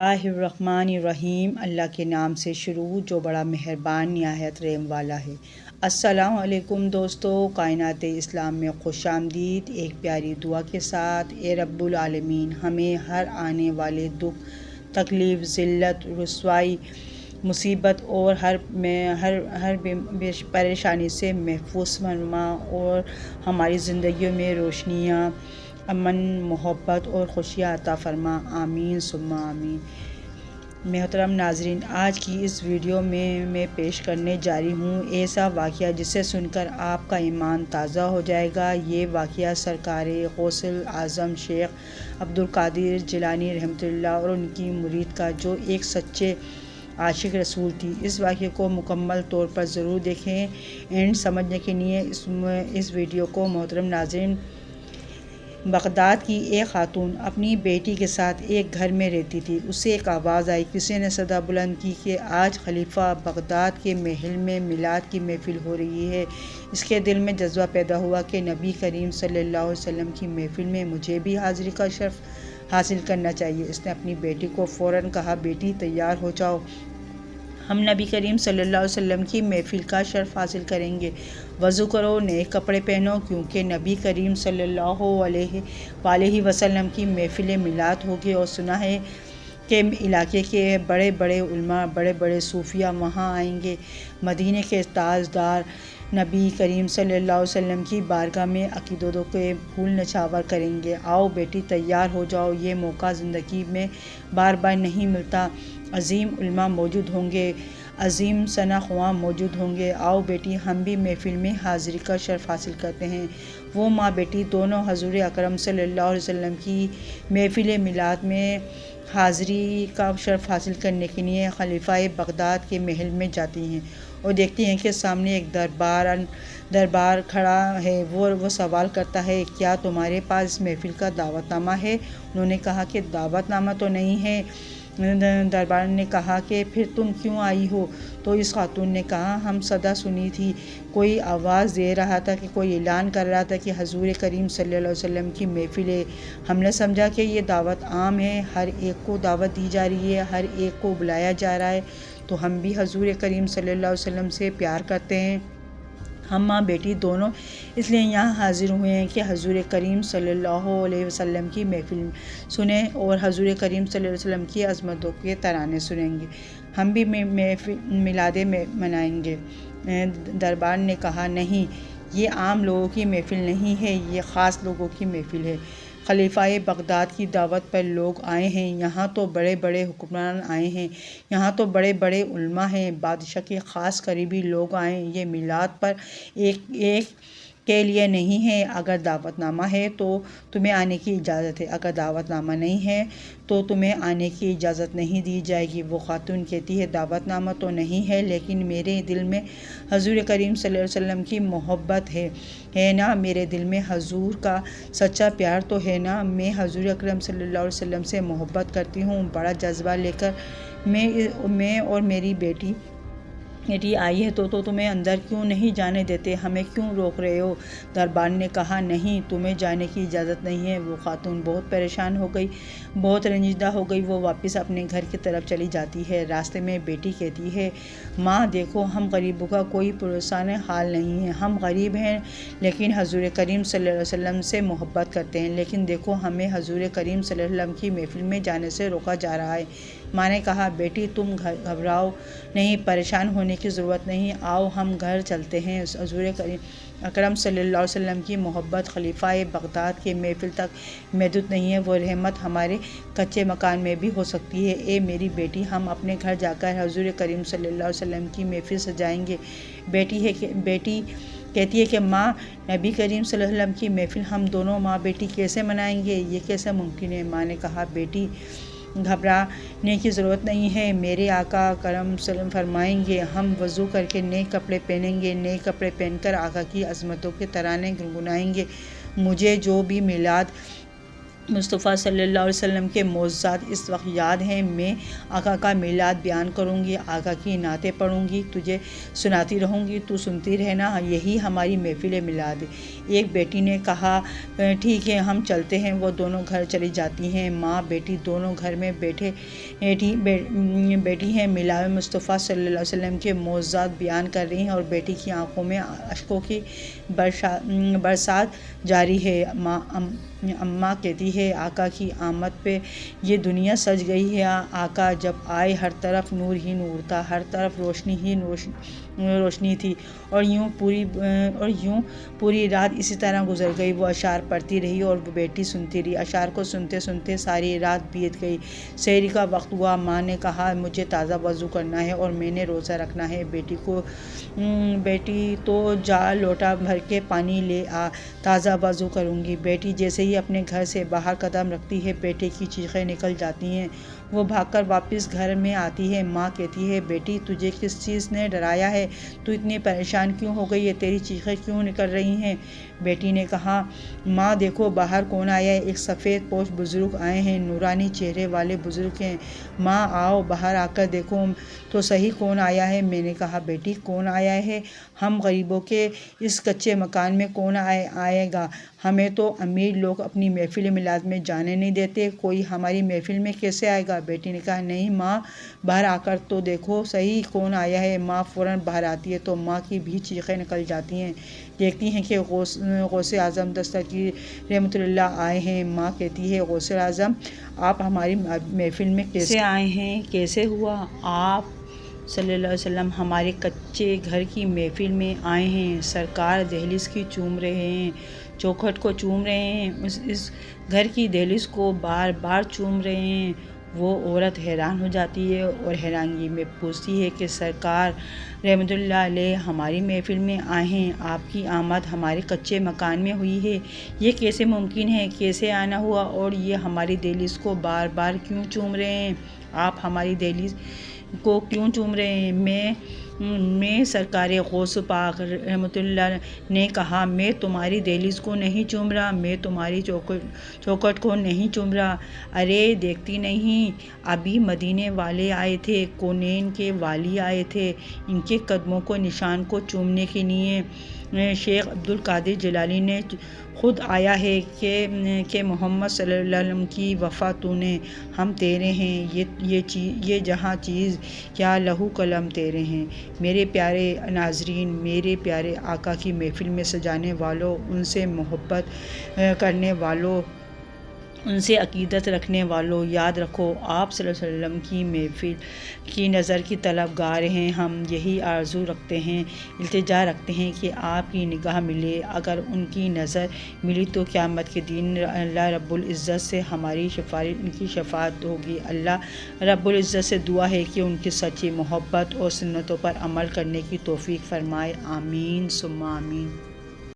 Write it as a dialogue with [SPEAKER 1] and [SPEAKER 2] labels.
[SPEAKER 1] الرحمن الرحیم، اللہ کے نام سے شروع جو بڑا مہربان نہایت رحم والا ہے۔ السلام علیکم دوستو، کائنات اسلام میں خوش آمدید۔ ایک پیاری دعا کے ساتھ، اے رب العالمین ہمیں ہر آنے والے دکھ، تکلیف، ذلت، رسوائی، مصیبت اور ہر پریشانی سے محفوظ فرما اور ہماری زندگیوں میں روشنیاں، امن، محبت اور خوشیاں عطا فرما، آمین ثم آمین۔ محترم ناظرین، آج کی اس ویڈیو میں پیش کرنے جا رہی ہوں ایسا واقعہ جسے سن کر آپ کا ایمان تازہ ہو جائے گا۔ یہ واقعہ سرکار غوث اعظم شیخ عبدالقادر جیلانی رحمۃ اللہ اور ان کی مرید کا، جو ایک سچے عاشق رسول تھی۔ اس واقعے کو مکمل طور پر ضرور دیکھیں، اینڈ سمجھنے کے لیے اس ویڈیو کو۔ محترم ناظرین، بغداد کی ایک خاتون اپنی بیٹی کے ساتھ ایک گھر میں رہتی تھی۔ اسے ایک آواز آئی، کسی نے صدا بلند کی کہ آج خلیفہ بغداد کے محل میں میلاد کی محفل ہو رہی ہے۔ اس کے دل میں جذبہ پیدا ہوا کہ نبی کریم صلی اللہ علیہ وسلم کی محفل میں مجھے بھی حاضری کا شرف حاصل کرنا چاہیے۔ اس نے اپنی بیٹی کو فوراً کہا، بیٹی تیار ہو جاؤ، ہم نبی کریم صلی اللہ علیہ وسلم کی محفل کا شرف حاصل کریں گے۔ وضو کرو، نئے کپڑے پہنو، کیونکہ نبی کریم صلی اللہ علیہ وسلم کی محفل میلاد ہوگی، اور سنا ہے کہ علاقے کے بڑے بڑے علماء، بڑے بڑے صوفیاء وہاں آئیں گے۔ مدینے کے تاجدار نبی کریم صلی اللہ علیہ وسلم کی بارگاہ میں عقیدتوں کے پھول نچھاور کریں گے۔ آؤ بیٹی تیار ہو جاؤ، یہ موقع زندگی میں بار بار نہیں ملتا۔ عظیم علماء موجود ہوں گے، عظیم ثنا خواں موجود ہوں گے، آؤ بیٹی ہم بھی محفل میں حاضری کا شرف حاصل کرتے ہیں۔ وہ ماں بیٹی دونوں حضور اکرم صلی اللہ علیہ وسلم کی محفل میلاد میں حاضری کا شرف حاصل کرنے کے لیے خلیفہ بغداد کے محل میں جاتی ہیں، اور دیکھتی ہیں کہ سامنے ایک دربار کھڑا ہے۔ وہ سوال کرتا ہے، کیا تمہارے پاس اس محفل کا دعوت نامہ ہے؟ انہوں نے کہا کہ دعوت نامہ تو نہیں ہے۔ دربار نے کہا کہ پھر تم کیوں آئی ہو؟ تو اس خاتون نے کہا، ہم صدا سنی تھی، کوئی آواز دے رہا تھا کہ کوئی اعلان کر رہا تھا کہ حضور کریم صلی اللہ علیہ وسلم کی محفل ہے۔ ہم نے سمجھا کہ یہ دعوت عام ہے، ہر ایک کو دعوت دی جا رہی ہے، ہر ایک کو بلایا جا رہا ہے، تو ہم بھی حضور کریم صلی اللہ علیہ وسلم سے پیار کرتے ہیں۔ ہم ماں بیٹی دونوں اس لیے یہاں حاضر ہوئے ہیں کہ حضور کریم صلی اللہ علیہ وسلم کی محفل سنیں اور حضور کریم صلی اللہ علیہ وسلم کی عظمتوں کے ترانے سنیں گے، ہم بھی میلاد منائیں گے۔ دربار نے کہا، نہیں، یہ عام لوگوں کی محفل نہیں ہے، یہ خاص لوگوں کی محفل ہے۔ خلیفہ بغداد کی دعوت پر لوگ آئے ہیں، یہاں تو بڑے بڑے حکمران آئے ہیں، یہاں تو بڑے بڑے علماء ہیں، بادشاہ کے خاص قریبی لوگ آئے ہیں، یہ میلاد پر ایک کے لیے نہیں ہے۔ اگر دعوت نامہ ہے تو تمہیں آنے کی اجازت ہے، اگر دعوت نامہ نہیں ہے تو تمہیں آنے کی اجازت نہیں دی جائے گی۔ وہ خاتون کہتی ہے، دعوت نامہ تو نہیں ہے، لیکن میرے دل میں حضور کریم صلی اللہ علیہ وسلم کی محبت ہے نا، میرے دل میں حضور کا سچا پیار تو ہے نا، میں حضور اکرم صلی اللہ علیہ وسلم سے محبت کرتی ہوں، بڑا جذبہ لے کر میں اور میری بیٹی آئی ہے، تو تمہیں اندر کیوں نہیں جانے دیتے، ہمیں کیوں روک رہے ہو؟ دربار نے کہا، نہیں، تمہیں جانے کی اجازت نہیں ہے۔ وہ خاتون بہت پریشان ہو گئی، بہت رنجیدہ ہو گئی، وہ واپس اپنے گھر کی طرف چلی جاتی ہے۔ راستے میں بیٹی کہتی ہے، ماں دیکھو، ہم غریبوں کا کوئی پرسان حال نہیں ہے، ہم غریب ہیں لیکن حضور کریم صلی اللہ علیہ وسلم سے محبت کرتے ہیں، لیکن دیکھو ہمیں حضور کریم صلی اللہ علیہ وسلم کی محفل میں جانے سے روکا جا رہا ہے۔ ماں نے کہا، بیٹی تم گھبراؤ نہیں، پریشان ہونے کی ضرورت نہیں، آؤ ہم گھر چلتے ہیں۔ حضور اکرم صلی اللہ علیہ وسلم کی محبت خلیفہ بغداد کے محفل تک محدود نہیں ہے، وہ رحمت ہمارے کچے مکان میں بھی ہو سکتی ہے۔ اے میری بیٹی، ہم اپنے گھر جا کر حضور کریم صلی اللہ علیہ وسلم کی محفل سجائیں گے۔ بیٹی کہتی ہے کہ ماں، نبی کریم صلی اللہ علیہ وسلم کی محفل ہم دونوں ماں بیٹی کیسے منائیں گے؟ یہ کیسے ممکن ہے؟ ماں نے کہا، بیٹی گھبرانے کی ضرورت نہیں ہے، میرے آقا کرم فرمائیں گے، ہم وضو کر کے نئے کپڑے پہنیں گے، نئے کپڑے پہن کر آقا کی عظمتوں کے ترانے گنگنائیں گے۔ مجھے جو بھی میلاد مصطفیٰ صلی اللہ علیہ وسلم کے معجزات اس وقت یاد ہیں، میں آقا کا میلاد بیان کروں گی، آقا کی نعتیں پڑھوں گی، تجھے سناتی رہوں گی، تو سنتی رہنا، یہی ہماری محفل میلاد ہے۔ ایک بیٹی نے کہا ٹھیک ہے ہم چلتے ہیں۔ وہ دونوں گھر چلی جاتی ہیں۔ ماں بیٹی دونوں گھر میں بیٹھی ہیں، میلاد مصطفیٰ صلی اللہ علیہ وسلم کے معجزات بیان کر رہی ہیں اور بیٹی کی آنکھوں میں اشکوں کی برسات جاری ہے۔ اماں کہتی ہے آقا کی آمد پہ یہ دنیا سج گئی ہے۔ آقا جب آئے ہر طرف نور ہی نور تھا، ہر طرف روشنی ہی روشنی تھی، اور یوں پوری رات اسی طرح گزر گئی۔ وہ اشعار پڑھتی رہی اور وہ بیٹی سنتی رہی۔ اشعار کو سنتے سنتے ساری رات بیت گئی۔ سحری کا وقت ہوا۔ ماں نے کہا مجھے تازہ وضو کرنا ہے اور میں نے روزہ رکھنا ہے۔ بیٹی تو جا لوٹا بھر کے پانی لے آ، تازہ وضو کروں گی۔ بیٹی جیسے ہی اپنے گھر سے باہر قدم رکھتی ہے بیٹے کی چیخیں نکل جاتی ہیں۔ وہ بھاگ کر واپس گھر میں آتی ہے۔ ماں کہتی ہے بیٹی تجھے کس چیز نے ڈرایا ہے؟ تو اتنی پریشان کیوں ہو گئی ہے؟ تیری چیخیں کیوں نکل رہی ہیں؟ بیٹی نے کہا ماں دیکھو باہر کون آیا ہے؟ ایک سفید پوش بزرگ آئے ہیں، نورانی چہرے والے بزرگ ہیں۔ ماں آؤ باہر آ کر دیکھو تو صحیح کون آیا ہے؟ میں نے کہا بیٹی کون آیا ہے؟ ہم غریبوں کے اس کچے مکان میں کون آئے گا؟ ہمیں تو امیر لوگ اپنی محفل میلاد میں جانے نہیں دیتے، کوئی ہماری محفل میں کیسے آئے گا؟ بیٹی نے کہا نہیں ماں، باہر آ کر تو دیکھو صحیح کون آیا ہے۔ ماں فوراً باہر آتی ہے تو ماں کی بھی چیخیں نکل جاتی ہیں۔ دیکھتی ہیں کہ غوث اعظم دستگیر رحمۃ اللہ آئے ہیں۔ ماں کہتی ہے غوث اعظم آپ ہماری محفل میں کیسے آئے ہیں؟ کیسے ہوا؟ آپ صلی اللہ علیہ وسلم ہمارے کچے گھر کی محفل میں آئے ہیں، سرکار دہلیز کی چوم رہے ہیں، چوکھٹ کو چوم رہے ہیں، اس گھر کی دہلیز کو بار بار چوم رہے ہیں۔ وہ عورت حیران ہو جاتی ہے اور حیرانگی میں پوچھتی ہے کہ سرکار رحمۃ اللہ علیہ ہماری محفل میں آئے ہیں، آپ کی آمد ہمارے کچے مکان میں ہوئی ہے، یہ کیسے ممکن ہے؟ کیسے آنا ہوا؟ اور یہ ہماری دہلیز کو بار بار کیوں چوم رہے ہیں؟ آپ ہماری دہلیز کو کیوں چوم رہے ہیں؟ میں سرکار غوث پاک رحمۃ اللہ نے کہا میں تمہاری دہلیز کو نہیں چوم رہا، میں تمہاری چوکھٹ کو نہیں چوم رہا۔ ارے دیکھتی نہیں، ابھی مدینے والے آئے تھے، کونین کے والی آئے تھے، ان کے قدموں کو نشان کو چومنے کے لیے شیخ عبدالقادر جیلانی نے خود آیا ہے کہ محمد صلی اللہ علیہ وسلم کی وفا تو نے، ہم تیرے ہیں، یہ جہاں چیز کیا لہو قلم تیرے ہیں۔ میرے پیارے ناظرین، میرے پیارے آقا کی محفل میں سجانے والوں، ان سے محبت کرنے والوں، ان سے عقیدت رکھنے والوں، یاد رکھو آپ صلی اللہ علیہ وسلم کی محفل کی نظر کی طلبگار ہیں۔ ہم یہی آرزو رکھتے ہیں، التجا رکھتے ہیں کہ آپ کی نگاہ ملے۔ اگر ان کی نظر ملی تو قیامت کے دن اللہ رب العزت سے ہماری ان کی شفاعت ہوگی۔ اللہ رب العزت سے دعا ہے کہ ان کی سچی محبت اور سنتوں پر عمل کرنے کی توفیق فرمائے۔ آمین ثم آمین۔